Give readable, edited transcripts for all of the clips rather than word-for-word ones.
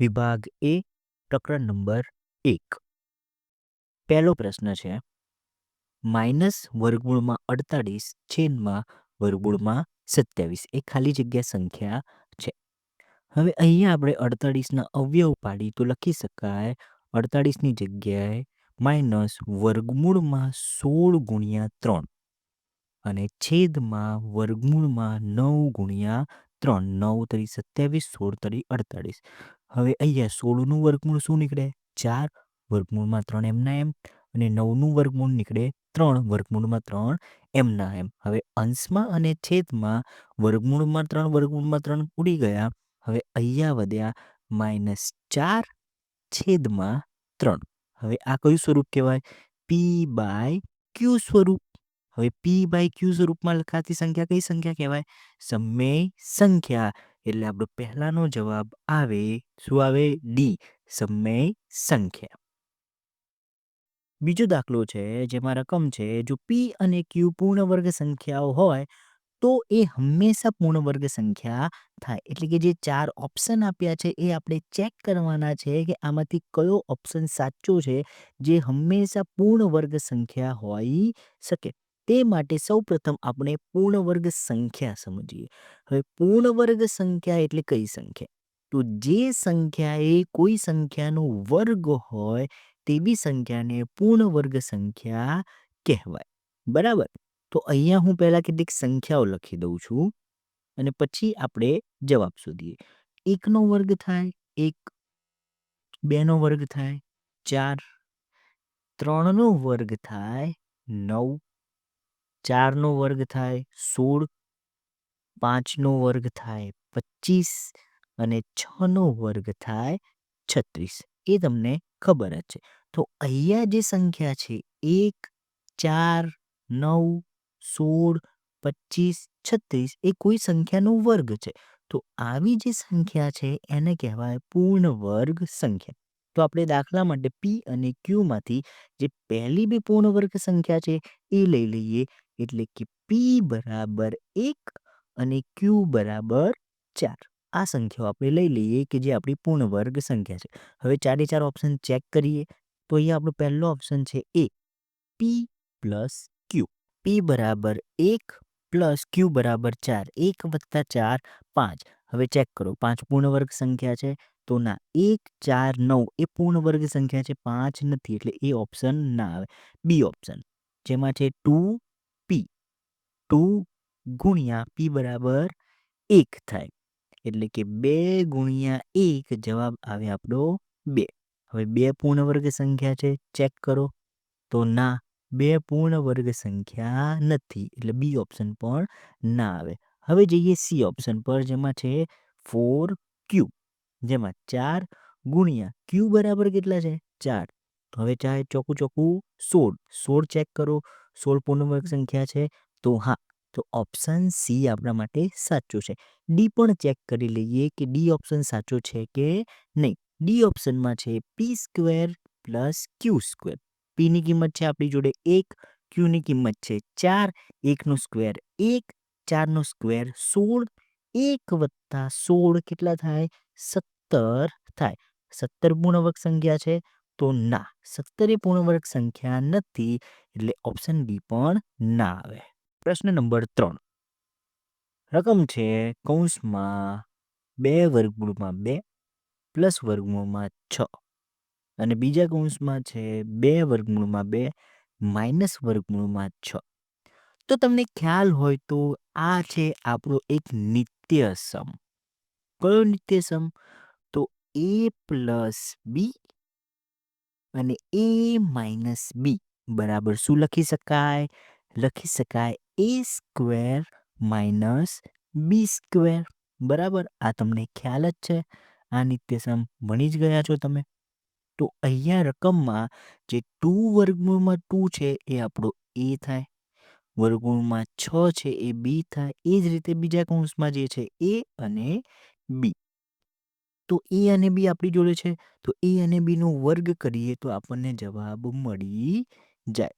વિભાગ એ પ્રકરણ નંબર 1. પહેલો પ્રશ્ન છે માઇનસ વર્ગમૂળમાં 48 છેદમાં વર્ગમૂળમાં 27 એ ખાલી જગ્યા સંખ્યા છે. હવે અહીંયા આપણે 48ના અવયવ પાડી તો લખી શકાય 48ની જગ્યાએ માઇનસ વર્ગમૂળમાં 16 ગુણ્યા 3 અને છેદમાં વર્ગમૂળમાં 9 ગુણ્યા 3. 9 તરી 27, 16 તરી 48. હવે અહીંયા 16નું વર્ગમૂળ શું નીકળે? 4, વર્ગમૂળમાં 3 એમના એમ, અને 9નું વર્ગમૂળ નીકળે 3, વર્ગમૂળમાં 3 એમના એમ. હવે અંશમાં અને છેદમાં વર્ગમૂળમાં 3 ઉડી ગયા. હવે અહીંયા વધ્યા -4 છેદમાં 3. હવે આ કયું સ્વરૂપ કહેવાય? p/q સ્વરૂપ. હવે p/q સ્વરૂપમાં લખાતી સંખ્યા કઈ સંખ્યા કહેવાય? સમમેય સંખ્યા. એટલે આપણો પહેલાનો જવાબ આવે શું આવે? ડી, સમમેય સંખ્યા. બીજો દાખલો છે જેમાં રકમ છે જો p અને q પૂર્ણ વર્ગ સંખ્યાઓ હોય તો એ હંમેશા પૂર્ણ વર્ગ સંખ્યા થાય. એટલે કે જે 4 ઓપ્શન આપ્યા છે એ આપણે ચેક કરવાના છે કે આમાંથી કયો ઓપ્શન સાચો છે જે હંમેશા પૂર્ણ વર્ગ સંખ્યા હોઈ શકે. તે માટે સૌપ્રથમ આપણે પૂર્ણ વર્ગ સંખ્યા સમજીએ. હવે પૂર્ણ વર્ગ સંખ્યા એટલે કઈ સંખ્યા? તો જે સંખ્યા એ કોઈ સંખ્યાનો વર્ગ હોય તેવી સંખ્યાને પૂર્ણ વર્ગ સંખ્યા કહેવાય. બરાબર? તો અહીંયા હું પહેલા કેટલીક સંખ્યાઓ લખી દઉં છું અને પછી આપણે જવાબ શોધીએ. 1નો વર્ગ થાય 1, 2નો વર્ગ થાય 4, 3નો વર્ગ થાય 9, 4નો વર્ગ થાય 16, 5નો વર્ગ થાય 25 અને 6નો વર્ગ થાય 36. એ તમને ખબર જ છે. તો અહીંયા જે સંખ્યા છે 1, 4, 9, 16, 25, 36 એ કોઈ સંખ્યાનો વર્ગ છે. તો આવી જે સંખ્યા છે એને કહેવાય પૂર્ણ વર્ગ સંખ્યા. તો આપણે દાખલા માટે p અને q માંથી જે પહેલી બે પૂર્ણ વર્ગ સંખ્યા છે એ લઈ લઈએ. એટલે કે p બરાબર 1 અને q બરાબર 4. આ સંખ્યાઓ આપણે લઈ લઈએ કે જે આપણી પૂર્ણ વર્ગ સંખ્યા છે. હવે 4 ઓપ્શન ચેક કરીએ તો અહીંયા આપણો પહેલો ઓપ્શન છે એ, p પ્લસ q. p બરાબર 1 પ્લસ q બરાબર 4. 1 વત્તા 4 5. હવે ચેક કરો 5 પૂર્ણ વર્ગ સંખ્યા છે તો ના. 1, 4, 9 એ પૂર્ણ વર્ગ સંખ્યા છે, 5 નથી, એટલે એ ઓપ્શન ના આવે. બી ઓપ્શન જેમાં છે 2p. 2 ગુણ્યા p બરાબર 1 થાય. એટલે કે 2 ગુણ્યા 1 જવાબ આવે આપણો 2. હવે 2 પૂર્ણ વર્ગ સંખ્યા છે, ચેક કરો તો ના. 2 પૂર્ણ વર્ગ સંખ્યા નથી, એટલે બી ઓપ્શન પણ ના આવે. હવે જઈએ સી ઓપ્શન પર જેમાં છે 4q. જેમાં 4 ગુણ્યા q બરાબર કેટલા છે? 4. હવે ચાહે ચોખ્ખું 16. 16 ચેક કરો. 16 પૂર્ણ વર્ગ સંખ્યા છે તો હા. તો ઓપ્શન સી આપણા માટે સાચો છે. ડી પણ ચેક કરી લઈએ કે ડી ઓપ્શન સાચો છે કે નહીં. ડી ઓપ્શનમાં છે p² પ્લસ q². પીની કિંમત છે આપણી જોડે 1, ક્યુની કિંમત છે 4. 1નો સ્ક્વેર 1, 4નો સ્ક્વેર 16. 1 વત્તા 16 કેટલા થાય? 17 થાય. 17 પૂર્ણ વર્ગ સંખ્યા છે તો ના. 17 એ પૂર્ણ વર્ગ સંખ્યા નથી, એટલે ઓપ્શન ડી પણ ના આવે. પ્રશ્ન નંબર 3. રકમ છે કૌંસમાં 2 વર્ગમૂળમાં 2 પ્લસ વર્ગમૂળમાં 6 અને બીજા કૌંસમાં છે 2 વર્ગમૂળમાં 2 માઇનસ વર્ગમૂળમાં 6. તો તમને ખ્યાલ હોય તો આ છે આપણો એક નિત્ય સમ. કયો નિત્ય સમ? તો a પ્લસ બી અને a માઇનસ બી બરાબર શું લખી શકાય? લખી શકાય a² માઇનસ b². બરાબર? આ તમને ખ્યાલ જ છે. આ નિત્ય સમ ભણી જ ગયા છો તમે. તો અહીંયા રકમમાં જે 2 વર્ગમૂળમાં 2 છે એ આપણો a થાય. વર્ગમૂળમાં 6 છે એ b થાય. એ જ રીતે બીજા કૌંસમાં જે છે a અને b. તો a અને b આપણી જોડે છે તો a અને b નો વર્ગ કરીએ તો આપણને જવાબ મળી જાય.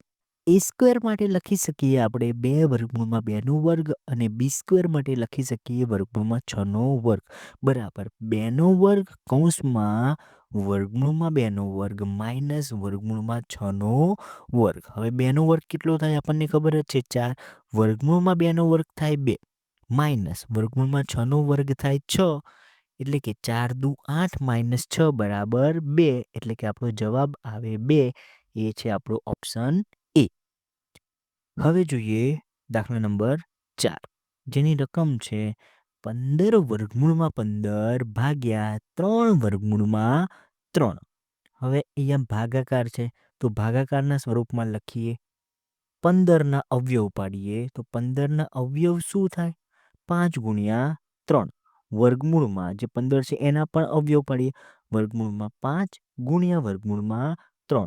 એ સ્ક્વેર માટે લખી શકીએ આપણે 2 વર્ગમૂળમાં 2નો વર્ગ અને બી સ્ક્વેર માટે લખી શકીએ વર્ગમૂળમાં 6નો વર્ગ બરાબર 2નો વર્ગ કૌંસમાં વર્ગમૂળમાં 2નો વર્ગ માઇનસ વર્ગમૂળમાં 6નો વર્ગ. હવે 2નો વર્ગ કેટલો થાય આપણને ખબર જ છે 4 વર્ગમૂળમાં 2નો વર્ગ થાય 2 માઇનસ વર્ગમૂળમાં 6નો વર્ગ થાય 6 એટલે કે 4 દુ 8 માઇનસ 6 બરાબર 2 એટલે કે આપણો જવાબ આવે 2 એ છે આપણો ઓપ્શન એ. હવે જોઈએ દાખલા નંબર 4 જેની રકમ છે 15 વર્ગમૂળમાં 15 ભાગ્યા 3 વર્ગમૂળમાં 3. હવે અહીંયા ભાગાકાર છે તો ભાગાકારના સ્વરૂપમાં લખીએ 15ના અવયવ પાડીએ તો 15ના અવયવ શું થાય 5 ગુણ્યા 3 વર્ગમૂળમાં જે 15 છે એના પણ અવયવ પાડીએ વર્ગમૂળમાં 5 ગુણ્યા વર્ગમૂળમાં 3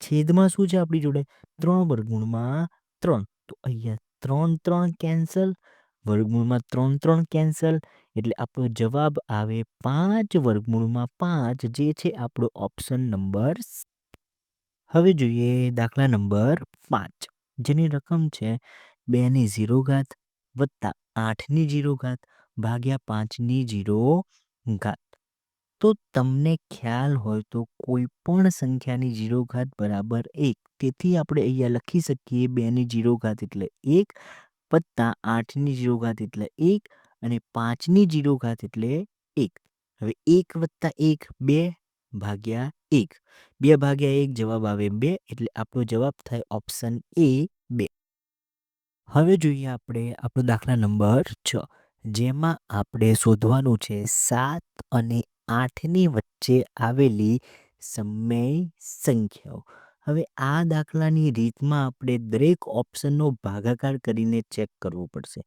છેદમાં શું છે આપણી જોડે 3 વર્ગમૂળમાં 3 તો અહીંયા 3 3 કેન્સલ વર્ગમૂળમાં 3 3 કેન્સલ એટલે આપણો જવાબ આવે 5 વર્ગમૂળમાં 5 જે છે આપણો ઓપ્શન નંબર. હવે જોઈએ દાખલા નંબર 5 જેની રકમ છે 2ની 0 ઘાત વત્તા 8ની 0 ઘાત ભાગ્યા 5ની 0 ઘાત. તો તમને ખ્યાલ હોય તો કોઈ પણ સંખ્યાની 0 ઘાત બરાબર 1 તેથી આપણે અહીંયા લખી શકીએ 2ની 0 ઘાત એટલે 1 વત્તા 8ની 0 ઘાત એટલે 1 અને 5ની 0 ઘાત એટલે 1. હવે 1 વત્તા 1 2 ભાગ્યા 1 2 ભાગ્યા 1 જવાબ આવે 2 એટલે આપણો જવાબ થાય ઓપ્શન એ 2. હવે જોઈએ આપણે આપણો દાખલા નંબર 6 જેમાં આપણે શોધવાનું છે 7 અને 8ની વચ્ચે આવેલી સમય સંખ્યાઓ. હવે આ દાખલાની રીતમાં આપણે દરેક ઓપ્શનનો ભાગાકાર કરીને ચેક કરવો પડશે.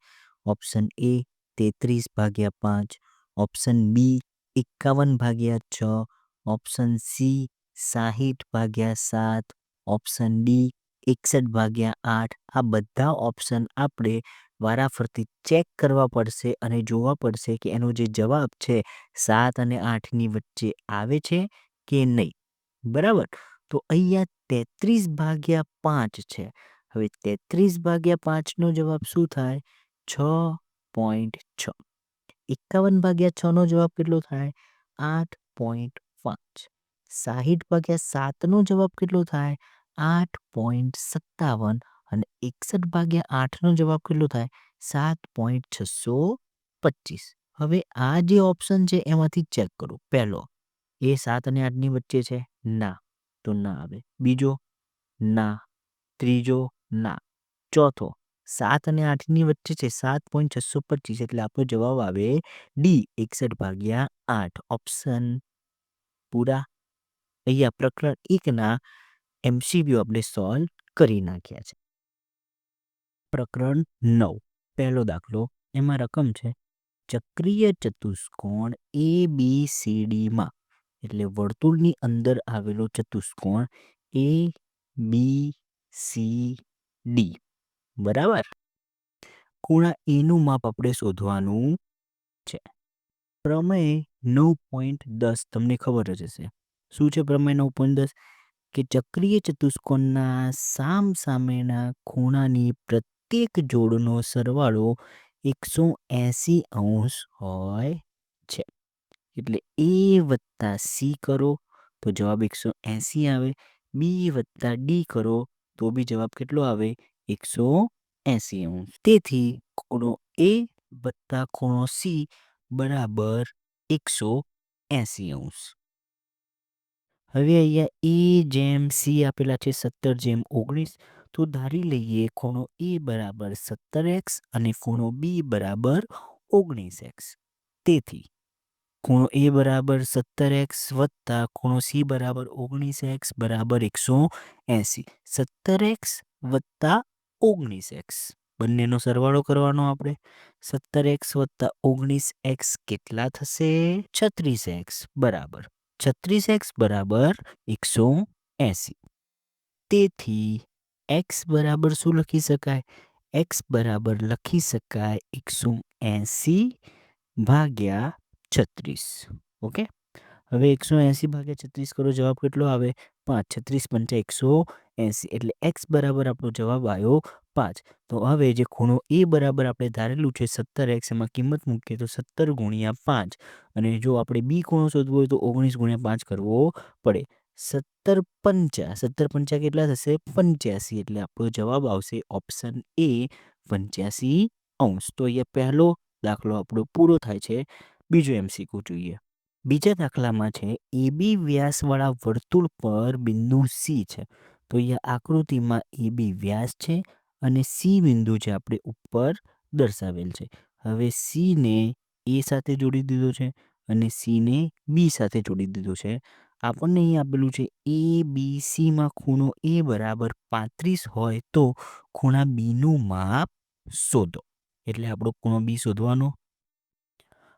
ઓપ્શન એ 33 ભાગ્યા 5 ઓપ્શન બી 51 ભાગ્યા 6 ઓપ્શન સી 60 ભાગ્યા 7 ઓપ્શન ડી 61 ભાગ્યા 8 આ બધા ઓપ્શન આપણે વારાફરતી ચેક કરવા પડશે અને જોવા પડશે કે એનો જે જવાબ છે 7 અને 8ની વચ્ચે આવે છે કે નહીં બરાબર. તો અહીંયા 33 ભાગ્યા 5 છે. હવે 33 ભાગ્યા 5નો જવાબ શું થાય 6.6. 51 ભાગ્યા 6નો જવાબ કેટલો થાય 8.5. 60 ભાગ્યા 7નો જવાબ કેટલો થાય 8.57 અને 61 ભાગ્યા 8નો જવાબ કેટલો થાય 7.625. હવે આ જે ઓપ્શન છે એમાંથી ચેક કરો. પહેલો એ 7 અને 8ની વચ્ચે છે ના તો ના આવે. બીજો ના. ત્રીજો ના. ચોથો 7 અને 8ની વચ્ચે છે 7.625 એટલે આપણો જવાબ આવે ડી 61 ભાગ્યા 8 ઓપ્શન પૂરા. અહીંયા પ્રકરણ 1ના એમસીક્યુ આપણે સોલ્વ કરી નાખ્યા છે. પ્રકરણ 9 પહેલો દાખલો એમાં રકમ છે ચક્રીય ચતુષ્કોણ ABCDમાં એટલે વર્તુળની અંદર આવેલો ચતુષ્કોણ ABCD બરાબર. ખૂણા એનું માપ આપણે શોધવાનું છે. પ્રમેય 9.10 તમને ખબર જ હશે. શું છે પ્રમેય 9.10 કે ચક્રીય ચતુષ્કોણના સામસામેના ખૂણાની પ્રત્યેક જોડનો સરવાળો 180 અંશ હોય છે. એટલે એ વત્તા સી કરો તો જવાબ 180 આવે. બી વત્તા ડી કરો તો બી જવાબ કેટલો આવે 180 અંશ. તેથી ખૂણો એ વત્તા ખૂણો સી બરાબર 180 અંશ. હવે અહીંયા એ જેમ સી આપેલા છે 17:19 તો ધારી લઈએ ખૂણો એ બરાબર 17x અને ખૂણો બી બરાબર 19x. તેથી ખૂણો એ બરાબર 17x વત્તા ખૂણો સી બરાબર 19x બરાબર 180. 17x વત્તા 19x બંનેનો સરવાળો કરવાનો આપણે. 17x વત્તા 19x કેટલા થશે 36x બરાબર 36x બરાબર 180. તેથી x બરાબર શું લખી શકાય x બરાબર લખી શકાય 180 ભાગ્યા 36. ઓકે. હવે 180 ભાગ્યા 36 કરો જવાબ કેટલો આવે 5 36 પંચા 180 એટલે x બરાબર આપણો જવાબ આવ્યો 5. તો હવે જે ખૂણો એ બરાબર આપણે ધારેલું છે 17x, એમાં કિંમત મૂકીએ તો 17 ગુણ્યા 5, અને જો આપણે બી ખૂણો શોધવો હોય તો 19 ગુણ્યા 5 કરવો પડે. 17 પંચા કેટલા થશે? 85. એટલે આપણો જવાબ આવશે ઓપ્શન એ 85°. તો અહીંયા પહેલો દાખલો આપણો પૂરો થાય છે. બીજો MCQ જોઈએ. બીજા દાખલામાં છે AB વ્યાસવાળા વર્તુળ પર બિંદુ C છે. તો અહીંયા આકૃતિમાં AB વ્યાસ છે અને C બિંદુ છે આપણે ઉપર દર્શાવેલ છે. હવે C ને A સાથે જોડી દીધો છે અને C ને B સાથે જોડી દીધો છે. આપણને અહીં આપેલું છે ABCમાં ખૂણો A બરાબર 35 હોય તો ખૂણા B નું માપ શોધો. એટલે આપણો ખૂણો B શોધવાનો.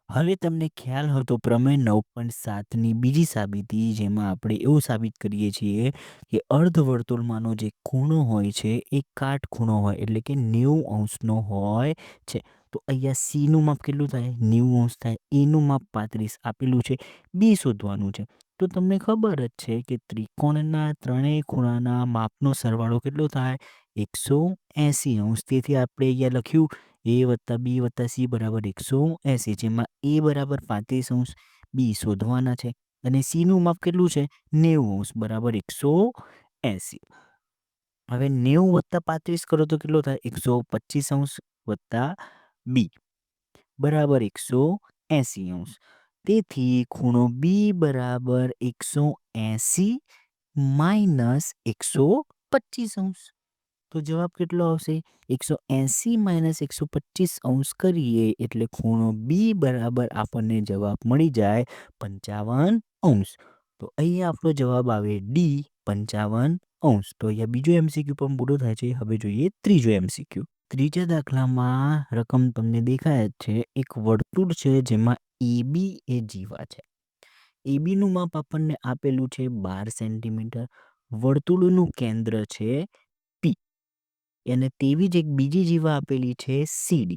હવે તમને ખ્યાલ હોય તો પ્રમેય 9.7ની બીજી સાબિતી, જેમાં આપણે એવું સાબિત કરીએ છીએ કે અર્ધવર્તુળમાંનો જે ખૂણો હોય છે એ કાટખૂણો હોય, એટલે કે 90° હોય છે. તો અહીંયા C નું માપ કેટલું થાય? 90° થાય. A નું માપ 35 આપેલું છે. B શોધવાનું છે. તો તમને ખબર જ છે કે ત્રિકોણના ત્રણેય ખૂણાના માપનો સરવાળો કેટલો થાય? 180°. તેથી આપણે અહીંયા લખ્યું A + B + C બરાબર 180, જેમાં A બરાબર 35°, B શોધવાના છે, અને C નું માપ કેટલું છે? 90° બરાબર 180. હવે 90 + 35 કરો તો કેટલો થાય? 125° વત્તા B બરાબર 180°. તેથી ખૂણો B બરાબર 180 માઇનસ 125°. તો જવાબ કેટલો આવશે? 180 માઇનસ 125° કરીએ એટલે ખૂણો B બરાબર આપણને જવાબ મળી જાય 55°. તો અહીંયા આપણો જવાબ આવે D 55°. તો અહીંયા બીજો MCQ પણ પૂરો થાય છે. હવે જોઈએ ત્રીજો MCQ. ત્રીજા દાખલામાં રકમ તમને દેખાય જ છે. એક વર્તુળ છે જેમાં AB એ જીવા છે. AB નું માપ આપણને આપેલું છે 12 સેન્ટીમીટર. વર્તુળનું કેન્દ્ર છે P, અને તેવી જ એક બીજી જીવા આપેલી છે CD.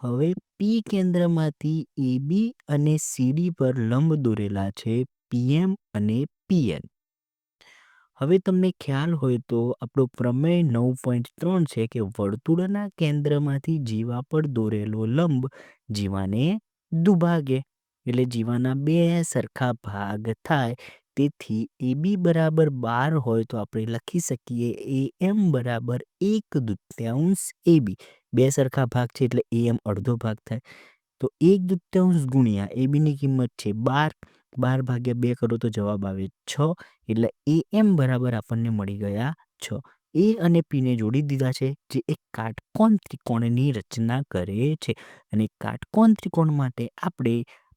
હવે P કેન્દ્રમાંથી AB અને CD પર લંબ દોરેલા છે PM અને PN. હવે તમને ખ્યાલ હોય તો આપણો પ્રમેય 9.3 છે કે વર્તુળના કેન્દ્રમાંથી જીવા પર દોરેલો લંબ જીવાને દુભાગે, એટલે જીવાના બે સરખા ભાગ થાય. તેથી AB બરાબર 12 હોય તો આપણે લખી શકીએ AM બરાબર 1/2 AB. બે સરખા ભાગ છે એટલે AM અડધો ભાગ થાય. તો 1/2 ગુણ્યા AB ની કિંમત છે 12. 12 ભાગ્યા 2 કરો તો જવાબ આવે 6. એટલે AM બરાબર આપણને મળી ગયા 6. A અને P ને જોડી દીધા છે, જે એક કાટકોણ ત્રિકોણની રચના કરે છે. અને કાટકોણ ત્રિકોણ માટે આપણે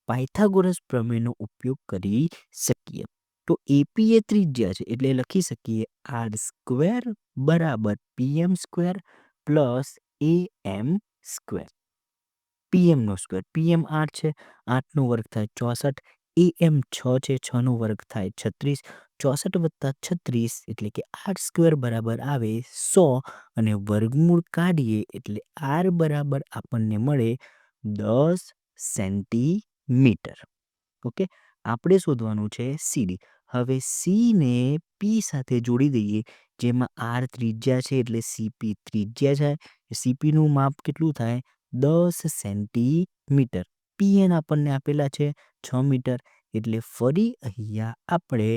પાયથાગોરસ પ્રમેયનો ઉપયોગ કરી શકીએ. તો AP એ ત્રિજ્યા છે એટલે લખી શકીએ R² બરાબર PM² પ્લસ AM². PM નો સ્ક્વેર, PM 8 છે, 8નો વર્ગ થાય 64. AM 6 છે, 6નો વર્ગ થાય 36. 64 વત્તા 36 એટલે કે R² બરાબર આવે 100, અને વર્ગમૂળ કાઢીએ એટલે R બરાબર આપણને મળે 10 સેન્ટીમીટર. ઓકે, આપણે શોધવાનું છે CD. હવે C ને P સાથે જોડી દઈએ, જેમાં R ત્રિજ્યા છે એટલે CP ત્રિજ્યા છે. CP નું માપ કેટલું થાય? 10 સેન્ટીમીટર. PN આપણને આપેલા છે 6 મીટર. એટલે ફરી અહીંયા આપણે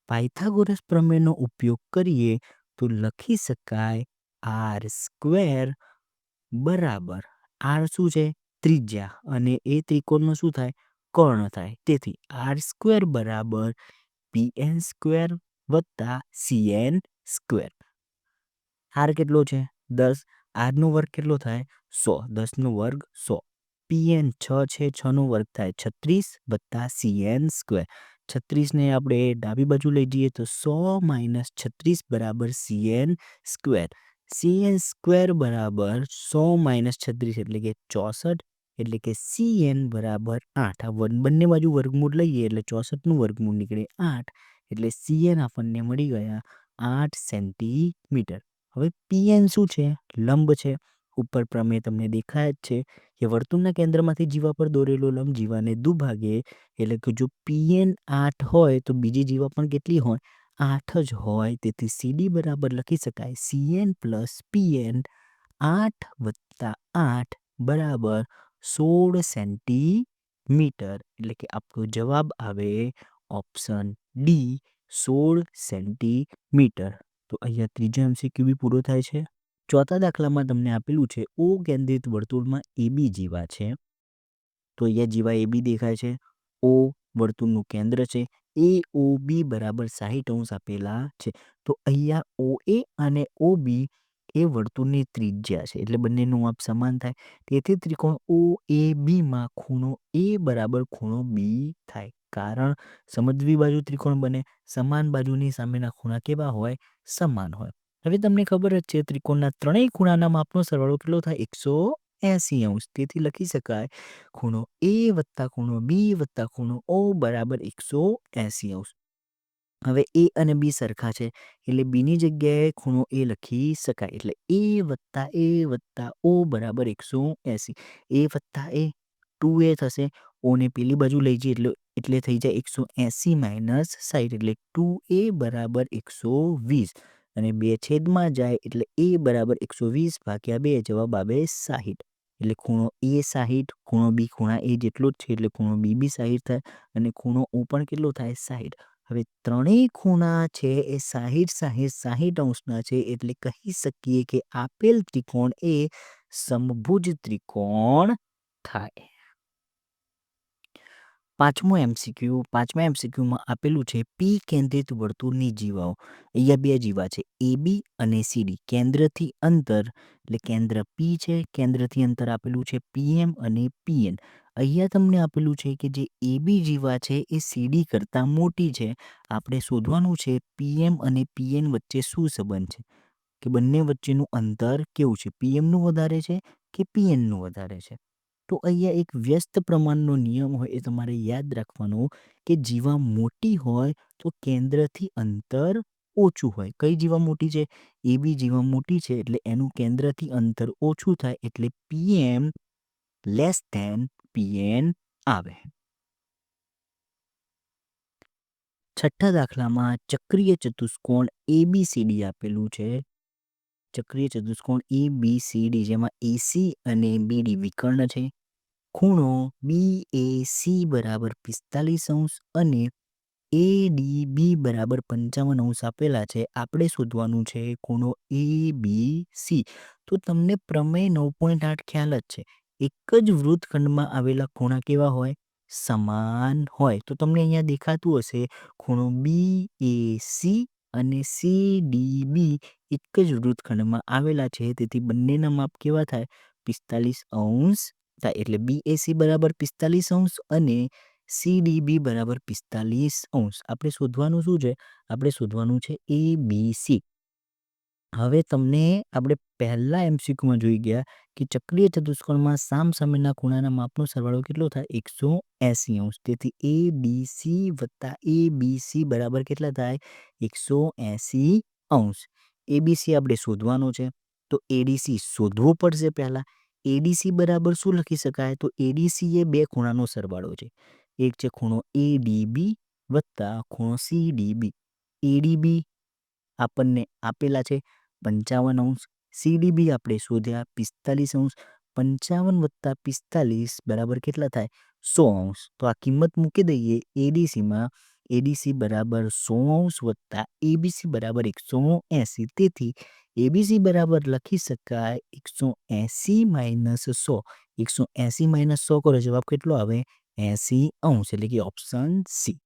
પાયથાગોરસ પ્રમેયનો ઉપયોગ કરીએ તો લખી શકાય R² બરાબર, R શું છે? ત્રિજ્યા, અને એ ત્રિકોણનો શું થાય? કર્ણ થાય. તેથી R² બરાબર PN² વત્તા CN². R કેટલો છે? 10. R નો વર્ગ કેટલો થાય? 100. 10નો વર્ગ 100. PN 6 છે, 6નો વર્ગ થાય 36 વત્તા CN². 36 ને આપણે ડાબી બાજુ લઈ જઈએ તો 100 માઇનસ 36 બરાબર CN². CN² બરાબર 100 માઇનસ 36 એટલે કે 64. એટલે કે CN બરાબર 8. આ બંને બાજુ વર્ગમૂળ લઈએ એટલે 64નું વર્ગમૂળ નીકળે 8. એટલે CN આપણને મળી ગયા 8 સેન્ટીમીટર. હવે PN શું છે? લંબ છે. ઉપર પ્રમેય તમને દેખાય જ છે કે વર્તુળના કેન્દ્રમાંથી જીવા પર દોરેલો લંબ જીવાને દુભાગે. એટલે કે જો PN 8 હોય તો બીજી જીવા પણ કેટલી હોય? 8 જ હોય તેથી સીડી બરાબર લખી શકાય CN પ્લસ PN 8 વત્તા 8 બરાબર 16 સેન્ટીમીટર એટલે કે આપણો જવાબ આવે ઓપ્શન ડી 16 સેન્ટીમીટર. તો અહીંયા ત્રીજો MCQ બી પૂરો થાય છે. ચોથા દાખલામાં તમને આપેલું છે ઓ કેન્દ્રિત વર્તુળમાં AB જીવા છે. તો અહીંયા જીવા AB દેખાય છે. O વર્તુળનું કેન્દ્ર છે. AOB બરાબર 60° આપેલા છે. તો અહીંયા OA અને OB એ વર્તુળની ત્રિજ્યા છે એટલે બંનેનું માપ સમાન થાય. તેથી ત્રિકોણ OABમાં ખૂણો A બરાબર ખૂણો B થાય. કારણ સમજવી બાજુ ત્રિકોણ બને, સમાન બાજુની સામેના ખૂણા કેવા હોય? સમાન હોય. હવે તમને ખબર જ છે ત્રિકોણના ત્રણેય ખૂણાના માપનો સરવાળો કેટલો થાય? 180°. તેથી લખી શકાય ખૂણો A વત્તા ખૂણો B વત્તા ખૂણો O બરાબર 180°. હવે A અને B સરખા છે એટલે Bની જગ્યાએ ખૂણો A લખી શકાય એટલે A વત્તા O બરાબર 180. A વત્તા A 2A થશે. ઓને પેલી બાજુ લઈ જઈએ એટલે થઈ જાય 180 માઇનસ 60 એટલે 2A બરાબર 120 અને 2 છેદમાં જાય એટલે A બરાબર 120 ભાગ્યા 2 જવાબ આવે 60. એટલે ખૂણો A 60, ખૂણો B ખૂણા A જેટલો જ છે એટલે ખૂણો B બી 60 થાય અને ખૂણો O પણ કેટલો થાય? 60. હવે ત્રણેય ખૂણા છે એ 60 છે એટલે કહી શકીએ કે આપેલ ત્રિકોણ એ સમભુજ ત્રિકોણ થાય. પાંચમા MCQમાં આપેલું છે P કેન્દ્રિત વર્તુળની જીવાઓ. અહીંયા બે જીવા છે AB અને CD. કેન્દ્રથી અંતર એટલે કેન્દ્ર P છે, કેન્દ્રથી અંતર આપેલું છે PM અને PN. અહીંયા તમને આપેલું છે કે જે AB જીવા છે એ CD કરતાં મોટી છે. આપણે શોધવાનું છે PM અને PN વચ્ચે શું સંબંધ છે કે બંને વચ્ચેનું અંતર કેવું છે? PMનું વધારે છે કે PNનું વધારે છે? તો અહીંયા એક વ્યસ્ત પ્રમાણનો નિયમ હોય એ તમારે યાદ રાખવાનો કે જીવા મોટી હોય તો કેન્દ્રથી અંતર ઓછું હોય. કઈ જીવા મોટી છે? AB જીવા મોટી છે એટલે એનું કેન્દ્રથી અંતર ઓછું થાય એટલે PM લેસ ધેન PN આવે. છઠ્ઠા દાખલામાં ચક્રીય ચતુષ્કોણ ABCD આપેલું છે. ચક્રીય ચતુષ્કોણ ABCD જેમાં AC અને BD વિકર્ણ છે. ખૂણો BAC બરાબર 45° અને ADB બરાબર 55° આપેલા છે. આપણે શોધવાનું છે ખૂણો ABC. તો તમને પ્રમેય 9.8 ખ્યાલ જ છે. એક જ વૃત્તખંડમાં આવેલા ખૂણા કેવા હોય? સમાન હોય. તો તમને અહીંયા દેખાતું હશે ખૂણો BAC અને CDB એક જ વૃત્તખંડમાં આવેલા છે તેથી બંનેના માપ કેવા થાય? 45° થાય એટલે BAC બરાબર 45° અને CDB બરાબર 45°. આપણે શોધવાનું શું છે? આપણે શોધવાનું છે ABC. હવે તમને આપણે પહેલા MCQમાં જોઈ ગયા કે ચક્રીય ચતુષ્કોણમાં સામસામેના ખૂણાના માપનો સરવાળો કેટલો થાય? 180°. તેથી ADC વત્તા ABC બરાબર કેટલા થાય? 180°. ABC આપણે શોધવાનો છે તો ADC શોધવો પડશે પહેલા. ADC બરાબર શું લખી શકાય? તો ADC એ બે ખૂણાનો સરવાળો છે. એક છે ખૂણો ADB વત્તા ખૂણો CDB. ADB આપણને આપેલા છે 55°. CDB આપણે શોધ્યા 45°. 55 વત્તા 45 બરાબર કેટલા થાય? 100°. તો આ કિંમત મૂકી દઈએ ADCમાં. ADC બરાબર 100° વત્તા ABC બરાબર 180. તેથી ABC બરાબર લખી શકાય 180 માઇનસ 100. 180 માઇનસ 100 કરો જવાબ કેટલો આવે? 80°. એટલે કે ઓપ્શન C.